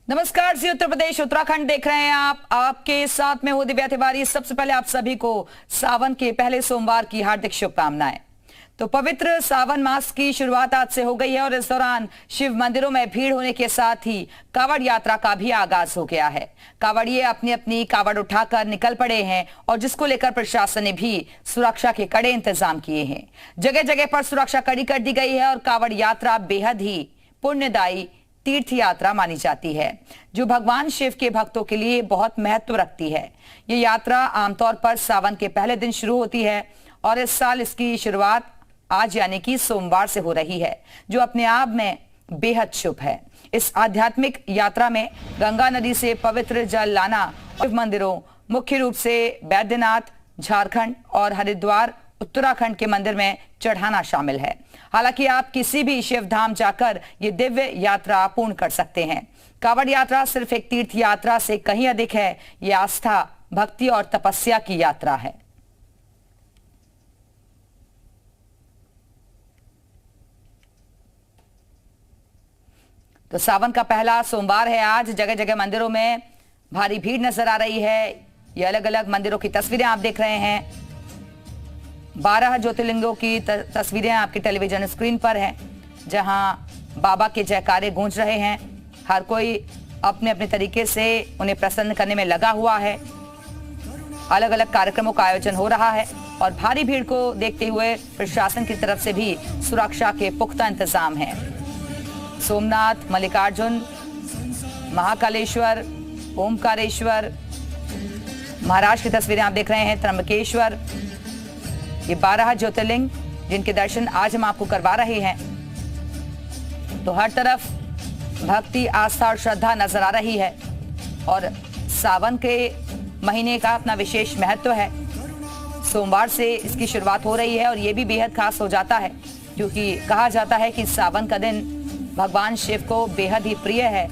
नमस्कार जी, उत्तर प्रदेश उत्तराखंड देख रहे हैं आप। आपके साथ में हूं दिव्या तिवारी। सबसे पहले आप सभी को सावन के पहले सोमवार की हार्दिक शुभकामनाएं। तो पवित्र सावन मास की शुरुआत आज से हो गई है और इस दौरान शिव मंदिरों में भीड़ होने के साथ ही कावड़ यात्रा का भी आगाज हो गया है। कावड़िए अपनी अपनी कावड़ उठाकर निकल पड़े हैं और जिसको लेकर प्रशासन ने भी सुरक्षा के कड़े इंतजाम किए हैं। जगह जगह पर सुरक्षा कड़ी कर दी गई है और कावड़ यात्रा बेहद ही पुण्यदायी तीर्थ यात्रा मानी जाती है, जो भगवान शिव के भक्तों के लिए बहुत महत्व रखती है। ये यात्रा आमतौर पर सावन के पहले दिन शुरू होती है और इस साल इसकी शुरुआत आज यानी कि सोमवार से हो रही है, जो अपने आप में बेहद शुभ है। इस आध्यात्मिक यात्रा में गंगा नदी से पवित्र जल लाना, शिव मंदिरों मुख्य रूप से बैद्यनाथ झारखंड और हरिद्वार उत्तराखंड के मंदिर में चढ़ाना शामिल है। हालांकि आप किसी भी शिव धाम जाकर ये दिव्य यात्रा पूर्ण कर सकते हैं। कावड़ यात्रा सिर्फ एक तीर्थ यात्रा से कहीं अधिक है। ये आस्था, भक्ति और तपस्या की यात्रा है। तो सावन का पहला सोमवार है आज। जगह जगह मंदिरों में भारी भीड़ नजर आ रही है। ये अलग अलग मंदिरों की तस्वीरें आप देख रहे हैं। 12 ज्योतिर्लिंगों की तस्वीरें आपकी टेलीविजन स्क्रीन पर हैं, जहां बाबा के जयकारे गूंज रहे हैं। हर कोई अपने अपने तरीके से उन्हें प्रसन्न करने में लगा हुआ है। अलग अलग कार्यक्रमों का आयोजन हो रहा है और भारी भीड़ को देखते हुए प्रशासन की तरफ से भी सुरक्षा के पुख्ता इंतजाम हैं। सोमनाथ, मल्लिकार्जुन, महाकालेश्वर, ओमकारेश्वर, महाराष्ट्र की तस्वीरें आप देख रहे हैं, त्र्यंबकेश्वर, ये 12 ज्योतिर्लिंग जिनके दर्शन आज हम आपको करवा रहे हैं। तो हर तरफ भक्ति, आस्था और श्रद्धा नजर आ रही है और सावन के महीने का अपना विशेष महत्व है। सोमवार से इसकी शुरुआत हो रही है और ये भी बेहद खास हो जाता है, क्योंकि कहा जाता है कि सावन का दिन भगवान शिव को बेहद ही प्रिय है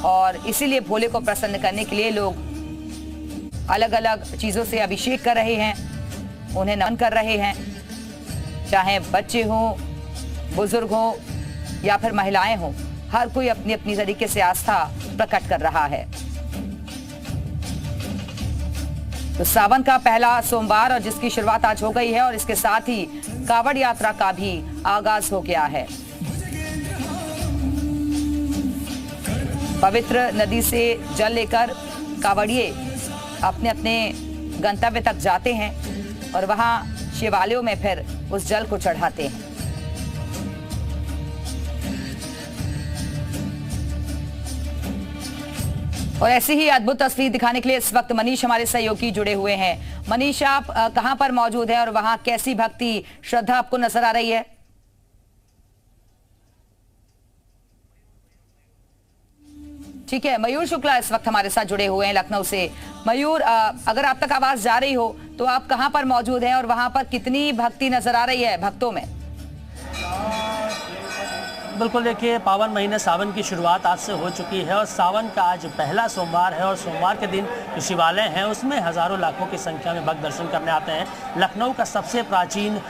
और इसीलिए भोले को प्रसन्न करने के लिए लोग अलग अलग चीजों से अभिषेक कर रहे हैं, उन्हें नमन कर रहे हैं। चाहे बच्चे हों, बुजुर्ग हों या फिर महिलाएं हों, हर कोई अपनी अपनी तरीके से आस्था प्रकट कर रहा है। तो सावन का पहला सोमवार और जिसकी शुरुआत आज हो गई है और इसके साथ ही कावड़ यात्रा का भी आगाज हो गया है। पवित्र नदी से जल लेकर कावड़िए अपने अपने गंतव्य तक जाते हैं और वहां शिवालयों में फिर उस जल को चढ़ाते हैं। और ऐसी ही अद्भुत तस्वीर दिखाने के लिए इस वक्त मनीष हमारे सहयोगी जुड़े हुए हैं। मनीष, आप कहां पर मौजूद हैं और वहां कैसी भक्ति, श्रद्धा आपको नजर आ रही है? ठीक है, मयूर शुक्ला इस वक्त हमारे साथ जुड़े हुए हैं लखनऊ से। मयूर, अगर आप तक आवाज जा रही हो तो आप कहां पर मौजूद हैं और वहां पर कितनी भक्ति नजर आ रही है भक्तों में? बिल्कुल, देखिए, पावन महीने सावन की शुरुआत आज से हो चुकी है और सावन का आज पहला सोमवार है और सोमवार के दिन जो शिवालय हैं उसमें हज़ारों लाखों की संख्या में भक्त दर्शन करने आते हैं। लखनऊ का सबसे प्राचीन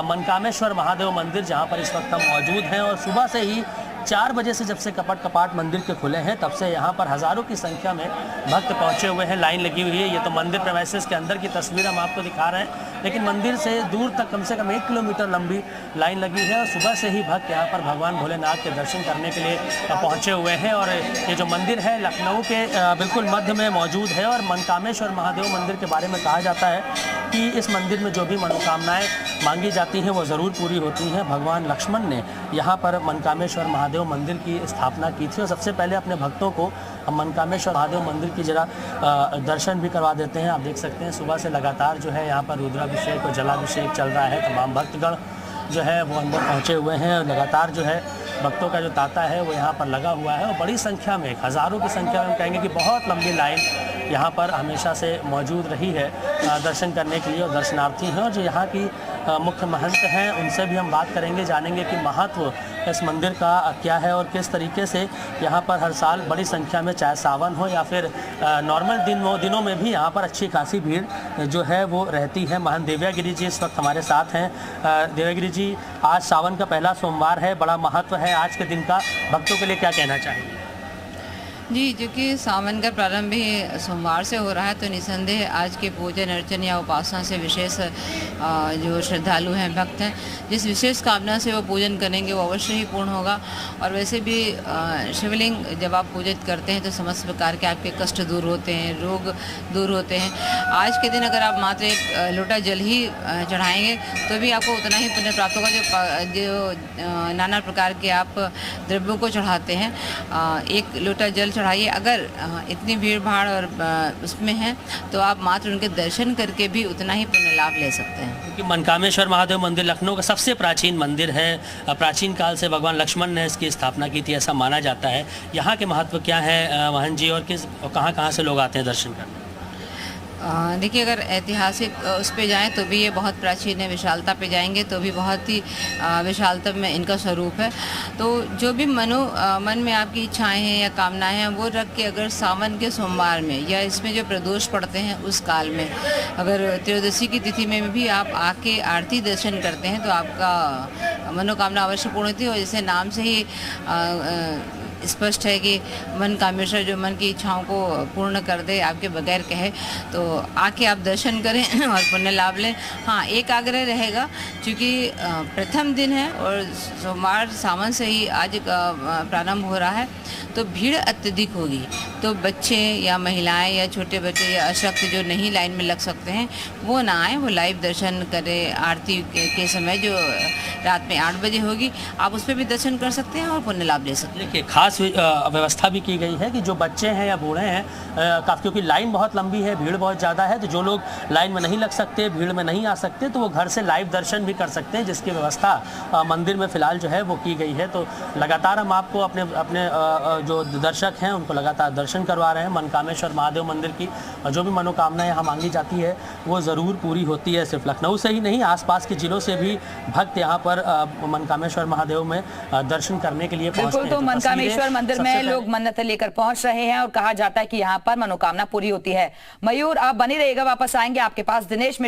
मनकामेश्वर महादेव मंदिर, जहां पर इस वक्त हम मौजूद हैं, और सुबह से ही 4 बजे से जब से कपट कपाट मंदिर के खुले हैं तब से यहाँ पर हज़ारों की संख्या में भक्त पहुँचे हुए हैं, लाइन लगी हुई है। ये तो मंदिर प्रेमाइसेस के अंदर की तस्वीर हम आपको दिखा रहे हैं, लेकिन मंदिर से दूर तक कम से कम 1 किलोमीटर लंबी लाइन लगी है और सुबह से ही भक्त यहाँ पर भगवान भोलेनाथ के दर्शन करने के लिए पहुँचे हुए हैं। और ये जो मंदिर है लखनऊ के बिल्कुल मध्य में मौजूद है और मनकामेश्वर महादेव मंदिर के बारे में कहा जाता है कि इस मंदिर में जो भी मनोकामनाएँ मांगी जाती हैं वो ज़रूर पूरी होती हैं। भगवान लक्ष्मण ने यहाँ पर मनकामेश्वर महादेव मंदिर की स्थापना की थी और सबसे पहले अपने भक्तों को हम मनकामेश्वर महादेव मंदिर की जरा दर्शन भी करवा देते हैं। आप देख सकते हैं सुबह से लगातार जो है यहाँ पर रुद्राभिषेक और जलाभिषेक चल रहा है। तमाम भक्तगण जो है वो अंदर पहुँचे हुए हैं और लगातार जो है भक्तों का जो तांता है वो यहाँ पर लगा हुआ है और बड़ी संख्या में, हज़ारों की संख्या में, हम कहेंगे कि बहुत लंबी लाइन यहाँ पर हमेशा से मौजूद रही है दर्शन करने के लिए और दर्शनार्थी हैं। और जो यहाँ की मुख्य महंत हैं उनसे भी हम बात करेंगे, जानेंगे कि महत्व इस मंदिर का क्या है और किस तरीके से यहाँ पर हर साल बड़ी संख्या में, चाहे सावन हो या फिर नॉर्मल दिनों में भी यहाँ पर अच्छी खासी भीड़ जो है वो रहती है। महंत देवयागिरी जी इस वक्त हमारे साथ हैं। देवयागिरी जी, आज सावन का पहला सोमवार है, बड़ा महत्व है आज के दिन का, भक्तों के लिए क्या कहना चाहेंगे? जी, क्योंकि सावन का प्रारंभ ही सोमवार से हो रहा है, तो निसंदेह आज के पूजन अर्चन या उपासना से विशेष जो श्रद्धालु हैं, भक्त हैं, जिस विशेष कामना से वो पूजन करेंगे वो अवश्य ही पूर्ण होगा। और वैसे भी शिवलिंग जब आप पूजित करते हैं तो समस्त प्रकार के आपके कष्ट दूर होते हैं, रोग दूर होते हैं। आज के दिन अगर आप मात्र एक लोटा जल ही चढ़ाएंगे तो भी आपको उतना ही पुण्य प्राप्त होगा जो नाना प्रकार के आप द्रव्यों को चढ़ाते हैं। एक लोटा जल चढ़ाइए, अगर इतनी भीड़ भाड़ और उसमें है तो आप मात्र उनके दर्शन करके भी उतना ही पुण्य लाभ ले सकते हैं। क्योंकि मनकामेश्वर महादेव मंदिर लखनऊ का सबसे प्राचीन मंदिर है। प्राचीन काल से भगवान लक्ष्मण ने इसकी स्थापना की थी, ऐसा माना जाता है। यहाँ के महत्व क्या है महंत जी, और कहाँ से लोग आते हैं दर्शन करने? देखिए, अगर ऐतिहासिक उस पे जाएं तो भी ये बहुत प्राचीन है, विशालता पे जाएंगे तो भी बहुत ही विशालता में इनका स्वरूप है। तो जो भी मन में आपकी इच्छाएं हैं या कामनाएं हैं वो रख के अगर सावन के सोमवार में या इसमें जो प्रदोष पड़ते हैं उस काल में, अगर त्रयोदशी की तिथि में भी आप आके आरती दर्शन करते हैं तो आपका मनोकामना अवश्य पूर्ण होती है। और जैसे नाम से ही स्पष्ट है कि मन कामेश्वर जो मन की इच्छाओं को पूर्ण कर दे आपके बगैर कहे, तो आके आप दर्शन करें और पुण्य लाभ लें। हाँ, एक आग्रह रहेगा, क्योंकि प्रथम दिन है और सोमवार सावन से ही आज प्रारंभ हो रहा है, तो भीड़ अत्यधिक होगी। तो बच्चे या महिलाएं या छोटे बच्चे या अशक्त जो नहीं लाइन में लग सकते हैं वो ना आए, वो लाइव दर्शन करें। आरती के समय जो रात में 8 बजे होगी, आप उस पर भी दर्शन कर सकते हैं और पुण्य लाभ ले सकते हैं। देखिए, खास व्यवस्था भी की गई है कि जो बच्चे हैं या बूढ़े हैं, क्योंकि लाइन बहुत लंबी है, भीड़ बहुत ज़्यादा है, तो जो लोग लाइन में नहीं लग सकते, भीड़ में नहीं आ सकते, तो वो घर से लाइव दर्शन भी कर सकते हैं, जिसकी व्यवस्था मंदिर में फ़िलहाल जो है वो की गई है। तो लगातार हम आपको अपने जो दर्शक हैं उनको लगातार दर्शन करवा रहे हैं। मनकामेश्वर महादेव मंदिर की जो भी मनोकामनाएं यहाँ मांगी जाती है वो ज़रूर पूरी होती है। सिर्फ लखनऊ से ही नहीं, आसपास के जिलों से भी भक्त यहाँ पर मनकामेश्वर महादेव में दर्शन करने के लिए पहुँचते हैं। तो मनकामेश्वर मंदिर में लोग मन्नतें लेकर पहुंच रहे हैं और कहा जाता है कि यहाँ पर मनोकामना पूरी होती है। मयूर, आप बनी रहिएगा, वापस आएंगे आपके पास। दिनेश मिश्रा